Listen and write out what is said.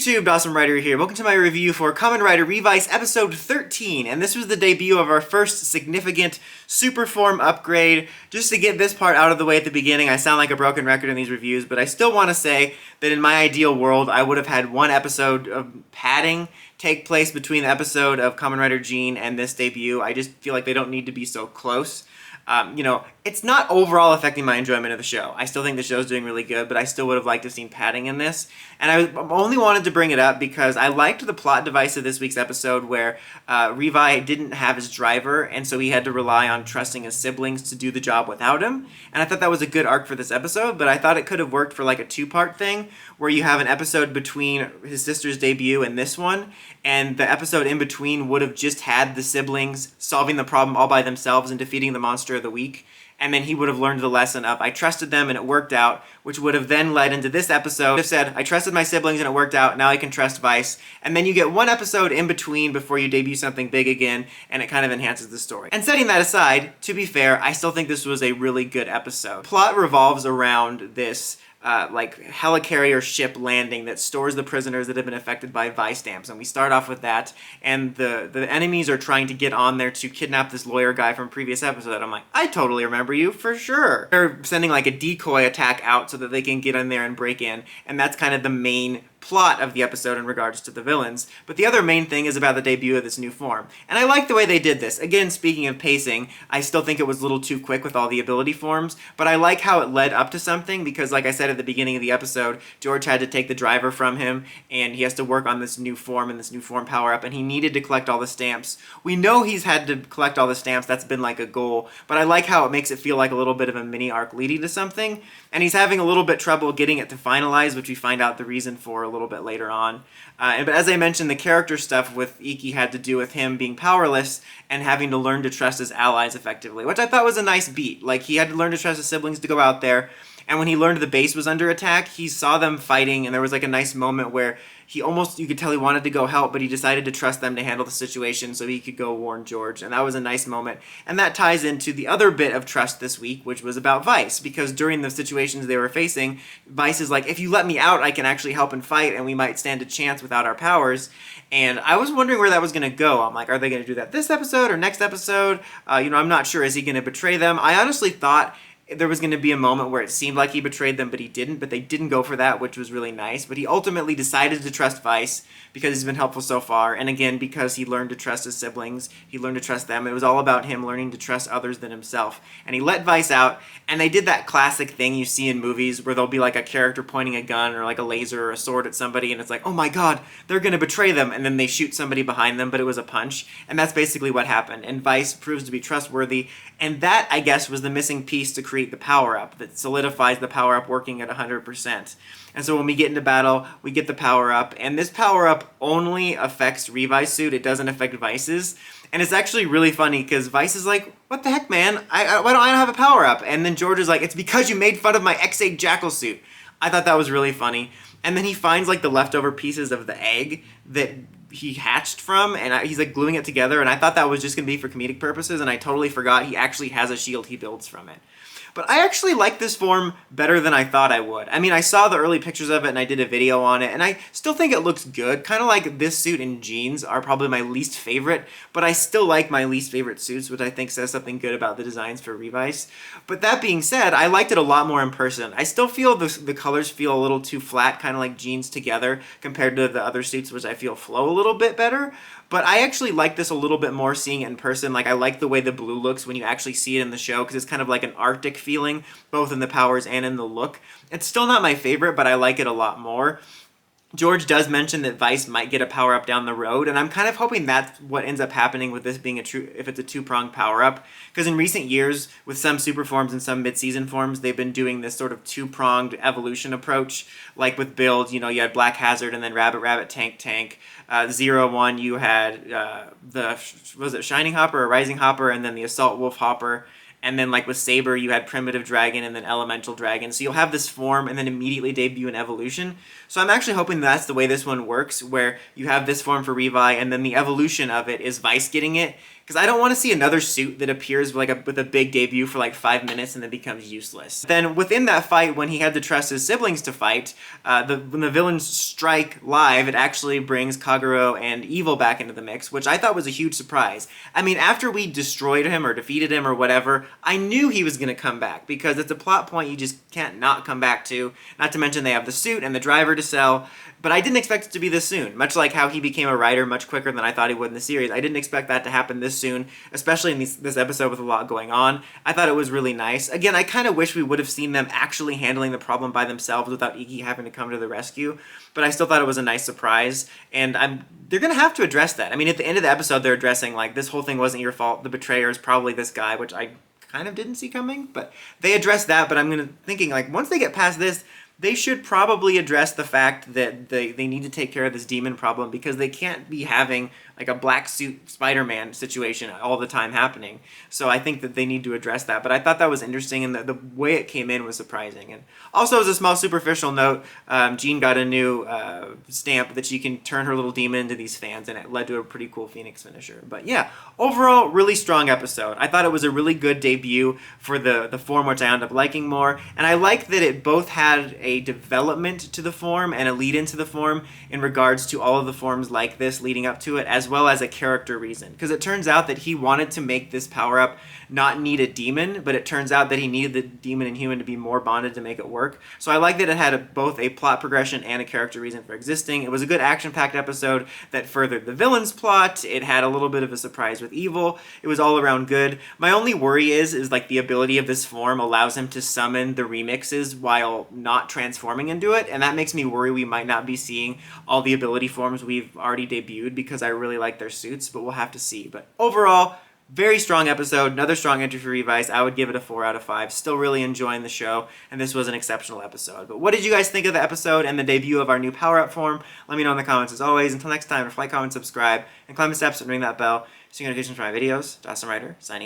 YouTube, Awesome Rider here. Welcome to my review for Kamen Rider Revice episode 13, and this was the debut of our first significant super form upgrade. Just to get this part out of the way at the beginning, I sound like a broken record in these reviews, but I still want to say that in my ideal world, I would have had one episode of padding take place between the episode of Kamen Rider Jean and this debut. I just feel like they don't need to be so close. It's not overall affecting my enjoyment of the show. I still think the show's doing really good, but I still would have liked to have seen padding in this. And I only wanted to bring it up because I liked the plot device of this week's episode where Revice didn't have his driver, and so he had to rely on trusting his siblings to do the job without him. And I thought that was a good arc for this episode, but I thought it could have worked for like a two-part thing where you have an episode between his sister's debut and this one, and the episode in between would have just had the siblings solving the problem all by themselves and defeating the monster of the week. And then he would have learned the lesson of, I trusted them and it worked out, which would have then led into this episode. Have said, I trusted my siblings and it worked out, now I can trust Vice. And then you get one episode in between before you debut something big again, and it kind of enhances the story. And setting that aside, to be fair, I still think this was a really good episode. Plot revolves around this helicarrier ship landing that stores the prisoners that have been affected by Vice stamps, and we start off with that, and the enemies are trying to get on there to kidnap this lawyer guy from previous episode. I'm like, I totally remember you, for sure. They're sending like a decoy attack out so that they can get in there and break in, and that's kind of the main plot of the episode in regards to the villains. But the other main thing is about the debut of this new form. And I like the way they did this. Again, speaking of pacing, I still think it was a little too quick with all the ability forms, but I like how it led up to something because, like I said at the beginning of the episode, George had to take the driver from him, and he has to work on this new form and this new form power-up, and he needed to collect all the stamps. We know he's had to collect all the stamps, that's been like a goal, but I like how it makes it feel like a little bit of a mini arc leading to something, and he's having a little bit trouble getting it to finalize, which we find out the reason for a little bit later on. But as I mentioned, the character stuff with Iki had to do with him being powerless and having to learn to trust his allies effectively, which I thought was a nice beat. Like, he had to learn to trust his siblings to go out there, and when he learned the base was under attack, he saw them fighting, and there was like a nice moment where you could tell he wanted to go help, but he decided to trust them to handle the situation so he could go warn George, and that was a nice moment. And that ties into the other bit of trust this week, which was about Vice, because during the situations they were facing, Vice is like, if you let me out, I can actually help and fight, and we might stand a chance without our powers. And I was wondering where that was going to go. I'm like, are they going to do that this episode or next episode? I'm not sure. Is he going to betray them? I honestly thought there was going to be a moment where it seemed like he betrayed them, but he didn't. But they didn't go for that, which was really nice. But he ultimately decided to trust Vice because he's been helpful so far. And again, because he learned to trust his siblings, he learned to trust them. It was all about him learning to trust others than himself. And he let Vice out, and they did that classic thing you see in movies where there'll be like a character pointing a gun or like a laser or a sword at somebody, and it's like, oh my god, they're going to betray them. And then they shoot somebody behind them, but it was a punch. And that's basically what happened. And Vice proves to be trustworthy. And that, I guess, was the missing piece to create the power-up that solidifies the power-up working at 100%. And so when we get into battle, we get the power-up, and this power-up only affects Revice's suit. It doesn't affect Vice's. And it's actually really funny because Vice is like, what the heck, man? Why don't I have a power-up? And then George is like, it's because you made fun of my X8 Jackal suit. I thought that was really funny. And then he finds like the leftover pieces of the egg that he hatched from, and he's like gluing it together, and I thought that was just going to be for comedic purposes, and I totally forgot he actually has a shield he builds from it. But I actually like this form better than I thought I would. I mean, I saw the early pictures of it and I did a video on it, and I still think it looks good. Kind of like this suit and jeans are probably my least favorite, but I still like my least favorite suits, which I think says something good about the designs for Revice. But that being said, I liked it a lot more in person. I still feel the colors feel a little too flat, kind of like jeans together, compared to the other suits, which I feel flow a little bit better. But I actually like this a little bit more seeing it in person. Like, I like the way the blue looks when you actually see it in the show, because it's kind of like an Arctic feeling, both in the powers and in the look. It's still not my favorite, but I like it a lot more. George does mention that Vice might get a power-up down the road, and I'm kind of hoping that's what ends up happening with this being if it's a two-pronged power-up. Because in recent years, with some super forms and some mid-season forms, they've been doing this sort of two-pronged evolution approach. Like with Build, you had Black Hazard and then Rabbit Rabbit Tank Tank. 0-1, you had was it Shining Hopper or Rising Hopper, and then the Assault Wolf Hopper. And then like with Saber, you had Primitive Dragon and then Elemental Dragon. So you'll have this form and then immediately debut an evolution. So I'm actually hoping that's the way this one works, where you have this form for Revi and then the evolution of it is Vice getting it. because I don't want to see another suit that appears with a big debut for like 5 minutes and then becomes useless. Then within that fight, when he had to trust his siblings to fight, when the villains strike live, it actually brings Kagero and Evil back into the mix, which I thought was a huge surprise. I mean, after we destroyed him or defeated him or whatever, I knew he was going to come back, because it's a plot point you just can't not come back to. Not to mention they have the suit and the driver to sell. But I didn't expect it to be this soon, much like how he became a writer much quicker than I thought he would in the series. I didn't expect that to happen this soon, especially in this episode with a lot going on. I thought it was really nice. Again, I kind of wish we would have seen them actually handling the problem by themselves without Iggy having to come to the rescue, but I still thought it was a nice surprise, and they're going to have to address that. I mean, at the end of the episode, they're addressing, like, this whole thing wasn't your fault, the betrayer is probably this guy, which I kind of didn't see coming, but they addressed that. But I'm thinking, like, once they get past this, they should probably address the fact that they need to take care of this demon problem, because they can't be having like a black suit Spider-Man situation all the time happening. So I think that they need to address that. But I thought that was interesting, and the way it came in was surprising. And also, as a small superficial note, Jean got a new stamp that she can turn her little demon into these fans, and it led to a pretty cool Phoenix finisher. But yeah, overall, really strong episode. I thought it was a really good debut for the form, which I ended up liking more. And I like that it both had a development to the form and a lead into the form in regards to all of the forms like this leading up to it, as well as a character reason. Because it turns out that he wanted to make this power-up not need a demon, but it turns out that he needed the demon and human to be more bonded to make it work. So I like that it had both a plot progression and a character reason for existing. It was a good action-packed episode that furthered the villain's plot. It had a little bit of a surprise with Evil. It was all around good. My only worry is like the ability of this form allows him to summon the remixes while not transforming into it, and that makes me worry we might not be seeing all the ability forms we've already debuted, because I really like their suits, but we'll have to see. But overall, very strong episode, another strong entry for Revice. I would give it a 4 out of 5. Still really enjoying the show, and this was an exceptional episode. But what did you guys think of the episode and the debut of our new power-up form? Let me know in the comments as always. Until next time, like, comment, subscribe, and climb the steps and ring that bell so you get notifications for my videos. Dawson Ryder, signing out.